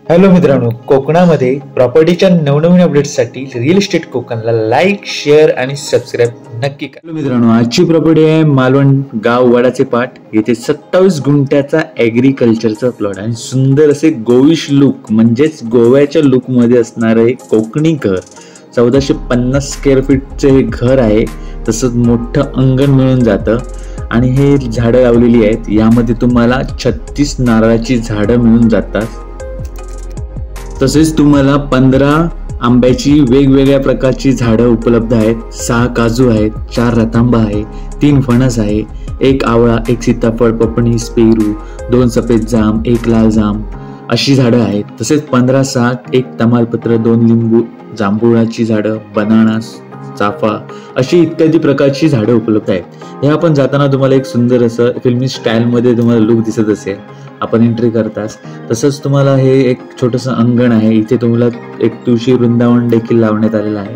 Hello मित्रांनो, कोकणामध्ये प्रॉपर्टीच्या नवनवीन अपडेट्ससाठी रिअल इस्टेट कोकणला लाईक, शेअर आणि सबस्क्राईब नक्की करा. हॅलो मित्रांनो, आजची प्रॉपर्टी आहे मालवण गाव वडाचे पाट. येथे 27 गुंठ्याचा ॲग्रिकल्चरचा प्लॉट आणि सुंदर असे गोविश लुक म्हणजेच गोव्याच्या लुकमध्ये असणारं एक कोकणी घर. 1450 स्क्वेअर फीटचे हे घर आहे. तसंच मोठं अंगण मिळून जातं आणि हे झाडं लावलेली आहेत. यामध्ये तुम्हाला 36 नारळाची झाडं मिळून जातात. तसेच तुम्हाला 15 आंब्याची वेगवेगळ्या प्रकारची झाडं उपलब्ध आहेत. 6 काजू आहेत, 4 रतांबा आहे, 3 फणस आहे, 1 आवळा, 1 सीताफळ, पपणीस, पेरू, 2 सफेद जाम, 1 लाल जाम अशी झाडं आहेत. तसेच 15 साग, 1 तमालपत्र, 2 लिंबू, जांभुळाची झाडं, बनाना, चाफा अशी इत्यादी प्रकारची झाडं उपलब्ध आहेत. हे आपण जाताना तुम्हाला एक सुंदर असं फिल्मी स्टाईलमध्ये तुम्हाला लुक दिसत असेल आपण एंट्री करताच. तसंच तुम्हाला हे एक छोटंसं अंगण आहे. इथे तुम्हाला एक तुळशी वृंदावन देखील लावण्यात आलेलं आहे.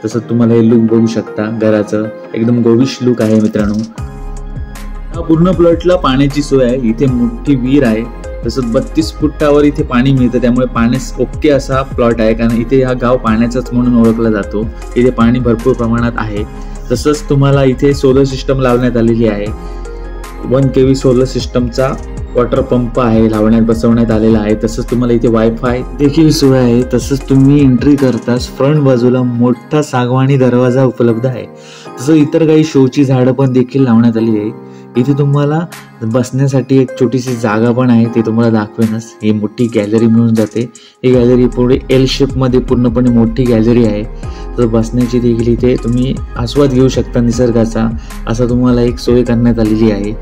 तसंच तुम्हाला हे लुक बघू शकता घराचं, एकदम गोविश लुक आहे मित्रांनो. हा पूर्ण प्लॉटला पाण्याची सोय आहे. इथे मोठी विहीर आहे. तसंच 32 फुटावर इथे पाणी मिळतं, त्यामुळे पाण्यास ओके असा प्लॉट आहे. कारण इथे हा गाव पाण्याचाच म्हणून ओळखला जातो. इथे पाणी भरपूर प्रमाणात आहे. तसंच तुम्हाला इथे सोलर सिस्टम लावण्यात आलेली आहे. 1 kV सोलर सिस्टमचा वॉटर पंप आहे बसवण्यात आलेला आहे. तसंच तुम्हाला इथे वायफाय देखील सोय आहे. तसंच तुम्ही एंट्री करताच फ्रंट बाजूला मोठा सागवानी दरवाजा उपलब्ध आहे. तसं इतर काही शोची झाडं पण देखील लावण्यात आली आहे. इथे तुम्हाला बसण्यासाठी एक छोटीशी जागा पण आहे, ते तुम्हाला दाखवेनच. ही मोठी गॅलरी मिळून जाते. ही गॅलरी पुढे एल शेपमध्ये पूर्णपणे मोठी गॅलरी आहे. तर बसण्याची देखील इथे तुम्ही आस्वाद घेऊ शकता निसर्गाचा, असं तुम्हाला एक सोय करण्यात आलेली आहे.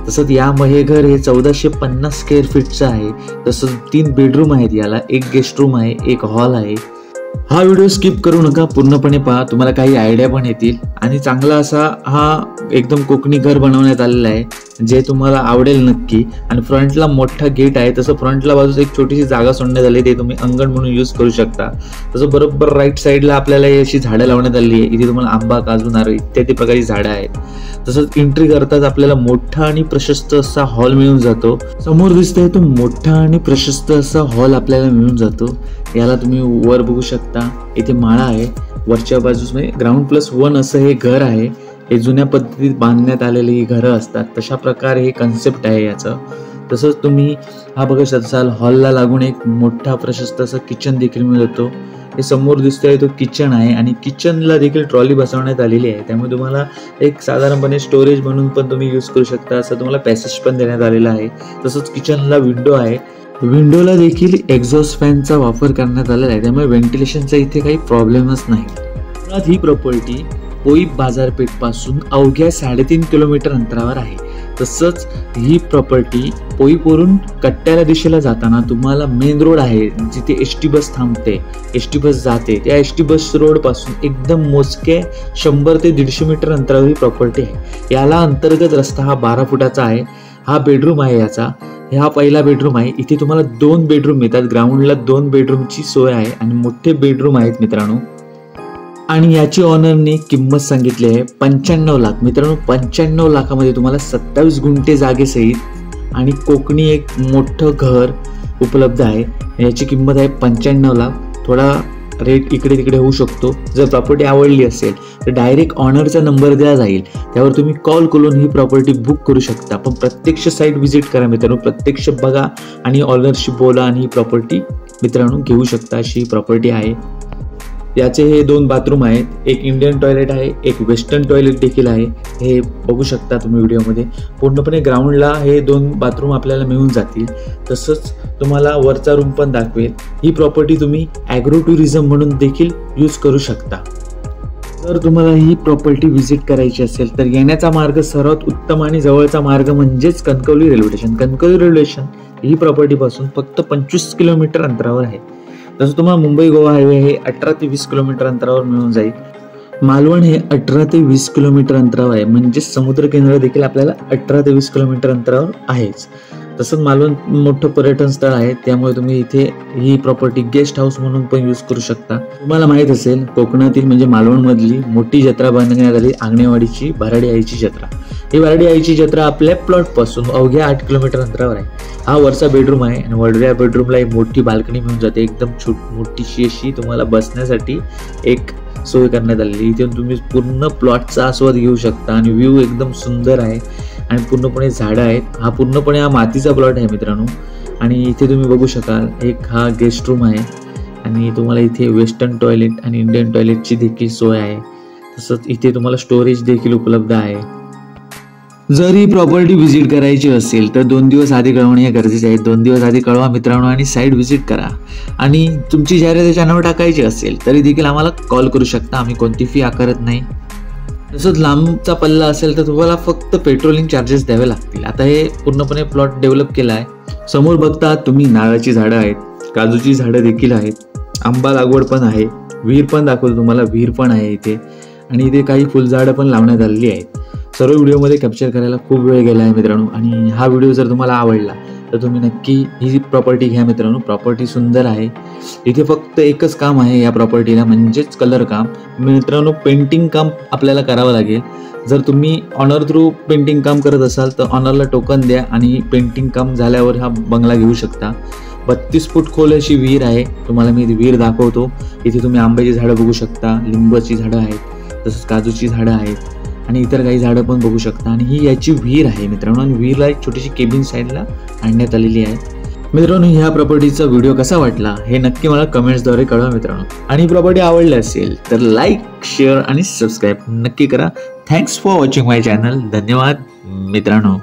तसंच हे घर हे 1450 स्क्वेअर फीटचं आहे. तसंच 3 बेडरूम आहेत. याला 1 गेस्ट रूम आहे, 1 हॉल आहे. हा व्हिडिओ स्किप करू नका, पूर्णपणे पहा, तुम्हाला काही आयडिया पण येतील. आणि चांगला असा हा एकदम कोकणी घर बनवण्यात आलेला आहे, जे तुम्हाला आवडेल नक्की. आणि फ्रंटला मोठा गेट आहे. तसं फ्रंटला बाजूस एक छोटीशी जागा सोडण्यात आली, ते तुम्ही अंगण म्हणून यूज करू शकता. तसं बरोबर राईट साईडला आपल्याला अशी झाडं लावण्यात आली आहे. इथे तुम्हाला आंबा, काजू, नारळ इत्यादी प्रकारची झाडं आहेत. तसंच एंट्री करताच आपल्याला मोठा आणि प्रशस्त असा हॉल मिळून जातो. समोर दिसतोय तो मोठा आणि प्रशस्त असा हॉल आपल्याला मिळून जातो. याला तुम्ही वर बघू शकता, इथे माळा आहे. वरच्या बाजूस ग्राउंड+1 असं हे घर आहे. हे जुन्या पद्धतीत बांधण्यात आलेली ही घरं असतात, तशा प्रकारे हे कन्सेप्ट आहे याचं. तसंच तुम्ही हा बघू शकता, हॉलला लागून एक मोठा प्रशस्त असं किचन देखील मिळतो. हे समोर दिसतोय तो किचन आहे आणि किचनला देखील ट्रॉली बसवण्यात आलेली आहे. त्यामुळे तुम्हाला एक साधारणपणे स्टोरेज म्हणून पण तुम्ही यूज करू शकता. असं तुम्हाला पॅसेज पण देण्यात आलेला आहे. तसंच किचनला विंडो आहे. विंडोला देखील एक्झॉस्ट फॅनचा वापर करण्यात आलेला आहे, त्यामुळे व्हेंटिलेशनचा इथे काही प्रॉब्लेमच नाही. मुळात ही प्रॉपर्टी पोईप बाजारपेठ पासून अवघ्या 3.5 किलोमीटर अंतरावर आहे. तसंच ही प्रॉपर्टी पोईपवरून कट्ट्याला दिशेला जाताना तुम्हाला मेन रोड आहे, जिथे एसटी बस थांबते, एसटी बस जाते. त्या एसटी बस रोड पासून एकदम मोजके 100 ते 150 मीटर अंतरावर ही प्रॉपर्टी आहे. याला अंतर्गत रस्ता हा 12 फुटाचा आहे. हा बेडरूम आहे याचा. हा पहिला बेडरूम आहे. इथे तुम्हाला 2 बेडरूम मिळतात. ग्राउंडला 2 बेडरूमची सोय आहे आणि मोठे बेडरूम आहेत मित्रांनो. आणि याची ऑनरने किंमत सांगितली आहे 95 लाख. मित्रांनो, 95 लाखामध्ये तुम्हाला 27 गुंठे जागेसहित आणि कोकणी एक मोठं घर उपलब्ध आहे. याची किंमत आहे 95 लाख. थोडा रेट इकडे तिकडे होऊ शकतो. जर प्रॉपर्टी आवडली असेल तर डायरेक्ट ऑनरचा नंबर दिला जाईल, त्यावर तुम्ही कॉल करून ही प्रॉपर्टी बुक करू शकता. पण प्रत्यक्ष साईट व्हिजिट करा मित्रांनो, प्रत्यक्ष बघा आणि ऑनरशी बोला आणि ही प्रॉपर्टी मित्रांनो घेऊ शकता. अशी प्रॉपर्टी आहे. याचे हे 2 बाथरूम आहेत. एक इंडियन टॉयलेट आहे, एक वेस्टर्न टॉयलेट देखील आहे. हे बघू शकता तुम्ही व्हिडिओमध्ये. पूर्णपणे ग्राउंडला हे 2 बाथरूम आपल्याला मिळून जातील. तसंच तुम्हाला वरचा रूम पण दाखवेल. ही प्रॉपर्टी तुम्ही ॲग्रो टुरिझम म्हणून देखील यूज करू शकता. जर तुम्हाला ही प्रॉपर्टी व्हिजिट करायची असेल तर येण्याचा मार्ग सर्वात उत्तम आणि जवळचा मार्ग म्हणजेच Kankavli railway station. Kankavli railway station ही प्रॉपर्टीपासून फक्त 25 किलोमीटर अंतरावर आहे. तसं तुम्हाला मुंबई गोवा हायवे हे 18 ते 20 किलोमीटर अंतरावर मिळून जाईल. मालवण हे 18 ते 20 किलोमीटर अंतरावर आहे. म्हणजे समुद्र केंद्र देखील आपल्याला 18 ते 20 किलोमीटर अंतरावर आहेच. तसंच मालवण मोठं पर्यटन स्थळ आहे, त्यामुळे तुम्ही इथे ही प्रॉपर्टी गेस्ट हाऊस म्हणून पण यूज करू शकता. तुम्हाला माहित असेल, कोकणातील म्हणजे मालवण मधली मोठी जत्रा बांधण्यात आली आंगणेवाडीची भराडी आईची जत्रा. ही भराडी आईची जत्रा आपल्या प्लॉट पासून अवघ्या 8 किलोमीटर अंतरावर आहे. हा वरचा बेडरूम आहे आणि वरच्या बेडरूमला एक मोठी बाल्कनी मिळून जाते. एकदम मोठीशी अशी तुम्हाला बसण्यासाठी एक सोय करण्यात आलेली. इथे तुम्ही पूर्ण प्लॉटचा आस्वाद घेऊ शकता आणि व्ह्यू एकदम सुंदर आहे आणि पूर्णपणे झाडं आहेत. हा पूर्णपणे मातीचा प्लॉट आहे मित्रांनो. आणि इथे तुम्ही बघू शकाल, एक हा गेस्ट रूम आहे आणि तुम्हाला इथे वेस्टर्न टॉयलेट आणि इंडियन टॉयलेटची देखील सोय आहे. तसंच इथे तुम्हाला स्टोरेज देखील उपलब्ध आहे. जर ही प्रॉपर्टी व्हिजिट करायची असेल तर 2 दिवस आधी कळवणे हे गरजेचे आहे. 2 दिवस आधी कळवा मित्रांनो आणि साईट व्हिजिट करा. आणि तुमची जाहिरात चॅनलवर टाकायची असेल तरी देखील आम्हाला कॉल करू शकता. आम्ही कोणती फी आकारत नाही. तसंच लांबचा पल्ला असेल तर तुम्हाला फक्त पेट्रोलिंग चार्जेस द्यावे लागतील. आता हे पूर्णपणे प्लॉट डेव्हलप केला आहे. समोर बघता तुम्ही नारळाची झाडं आहेत, काजूची झाडं देखील आहेत, आंबा लागवड पण आहे, विहीर पण दाखवतो तुम्हाला, विहीर पण आहे इथे. आणि इथे काही फुलझाडं पण लावण्यात आलेली आहेत. सर्व व्हिडिओमध्ये कॅप्चर करायला खूप वेळ गेला आहे मित्रांनो. आणि हा व्हिडिओ जर तुम्हाला आवडला तर तुम्ही नक्की ही प्रॉपर्टी घ्या मित्रांनो. प्रॉपर्टी सुंदर आहे. इथे फक्त एकच काम आहे या प्रॉपर्टीला, म्हणजेच कलर काम. मित्रांनो, पेंटिंग काम आपल्याला करावं लागेल. जर तुम्ही ऑनर थ्रू पेंटिंग काम करत असाल तर ऑनरला टोकन द्या आणि पेंटिंग काम झाल्यावर हा बंगला घेऊ शकता. 32 फूट खोल अशी विहीर आहे. तुम्हाला मी विहीर दाखवतो. इथे तुम्ही आंब्याची झाडं बघू शकता, लिंबाची झाडं आहेत, तसंच काजूची झाडं आहेत आणि इतर काही झाडं पण बघू शकता. आणि ही याची विहीर आहे मित्रांनो. आणि विहीरला एक छोटीशी केबिन साईडला आणण्यात आलेली आहे. मित्रांनो, ह्या प्रॉपर्टीचा व्हिडिओ कसा वाटला हे नक्की मला कमेंट्सद्वारे कळवा मित्रांनो. आणि प्रॉपर्टी आवडली असेल तर लाईक, शेअर आणि सबस्क्राईब नक्की करा. Thanks for watching my channel. धन्यवाद मित्रांनो.